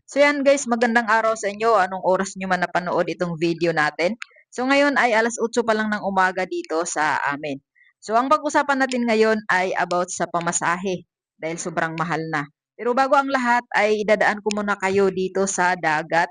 So yan guys, magandang araw sa inyo. Anong oras nyo man napanood itong video natin. So ngayon ay alas 8 pa lang ng umaga dito sa amin. So ang pag-usapan natin ngayon ay about sa pamasahe dahil sobrang mahal na. Pero bago ang lahat ay idadaan ko muna kayo dito sa dagat.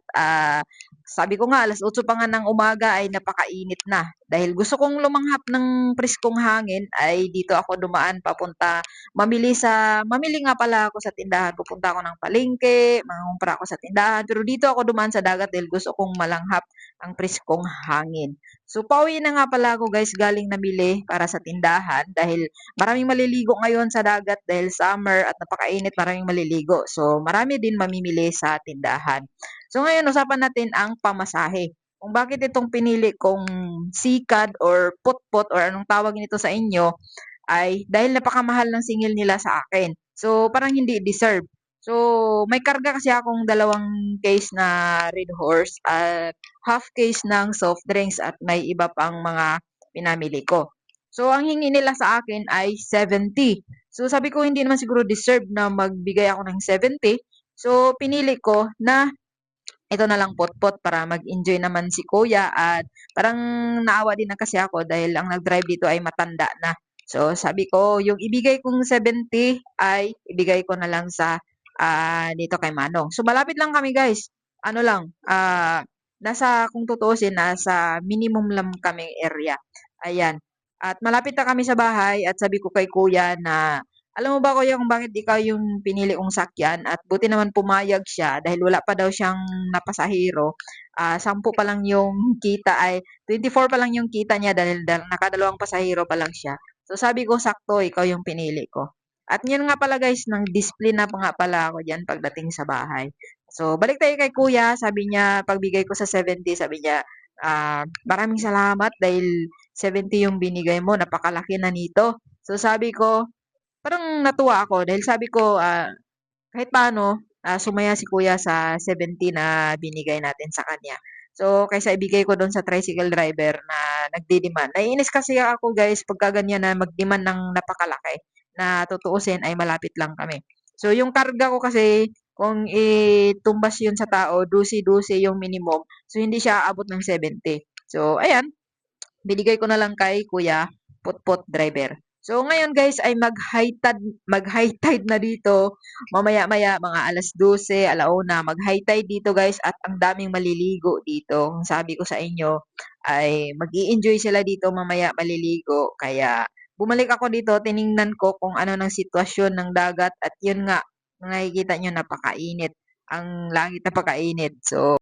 Sabi ko nga alas 8 pa nga ng umaga ay napakainit na. Dahil gusto kong lumanghap ng preskong hangin ay dito ako dumaan papunta mamili nga pala ako sa tindahan, pupunta ako ng palengke, mangungumpra ako sa tindahan, pero dito ako dumaan sa dagat dahil gusto kong malanghap ang preskong hangin. So, pauwi na nga pala ako guys, galing namili para sa tindahan dahil maraming maliligo ngayon sa dagat dahil summer at napakainit, maraming maliligo. So, marami din mamimili sa tindahan. So, ngayon usapan natin ang pamasahe. Kung bakit itong pinili kong sikad or putput or anong tawag nito sa inyo, ay dahil napakamahal ng singil nila sa akin. So, parang hindi deserve. So, may karga kasi akong dalawang case na Red Horse at half case ng soft drinks at may iba pang mga pinamili ko. So, ang hingi nila sa akin ay 70. So, sabi ko hindi naman siguro deserve na magbigay ako ng 70. So, pinili ko na ito na lang pot-pot para mag-enjoy naman si kuya at parang naawa din na kasi ako dahil ang nag-drive dito ay matanda na. So, sabi ko, yung ibigay kong 70 ay ibigay ko na lang sa dito kay Manong. So, malapit lang kami guys. Ano lang, kung tutuusin, nasa minimum lang kami area. Ayan. At malapit na kami sa bahay at sabi ko kay kuya na alam mo ba kuya kung bakit ikaw yung pinili kong sakyan at buti naman pumayag siya dahil wala pa daw siyang napasahero. 10 pa lang yung kita ay 24 pa lang yung kita niya dahil nakadalawang pasahero pa lang siya. So sabi ko sakto ikaw yung pinili ko. At yun nga pala guys, nang display na pa nga pala ako diyan pagdating sa bahay. So balik tayo kay kuya, sabi niya pagbigay ko sa 70, sabi niya maraming salamat dahil 70 yung binigay mo, napakalaki na nito. So sabi ko, parang natuwa ako dahil sabi ko, kahit paano, sumaya si kuya sa 70 na binigay natin sa kanya. So, kaysa ibigay ko doon sa tricycle driver na nagdi-demand. Naiinis kasi ako guys pagka ganyan na mag-demand ng napakalaki na tutuusin ay malapit lang kami. So, yung karga ko kasi kung itumbas yun sa tao, dusi-dusi yung minimum. So, hindi siya aabot ng 70. So, ayan, binigay ko na lang kay kuya, put-put driver. So ngayon guys ay mag-high tide na dito. Mamaya-maya mga alas 12, alauna, mag-high tide dito guys at ang daming maliligo dito. Kung sabi ko sa inyo ay mag-i-enjoy sila dito mamaya maliligo. Kaya bumalik ako dito, tiningnan ko kung ano ng sitwasyon ng dagat at yun nga, nakikita nyo napakainit. Ang langit napakainit. So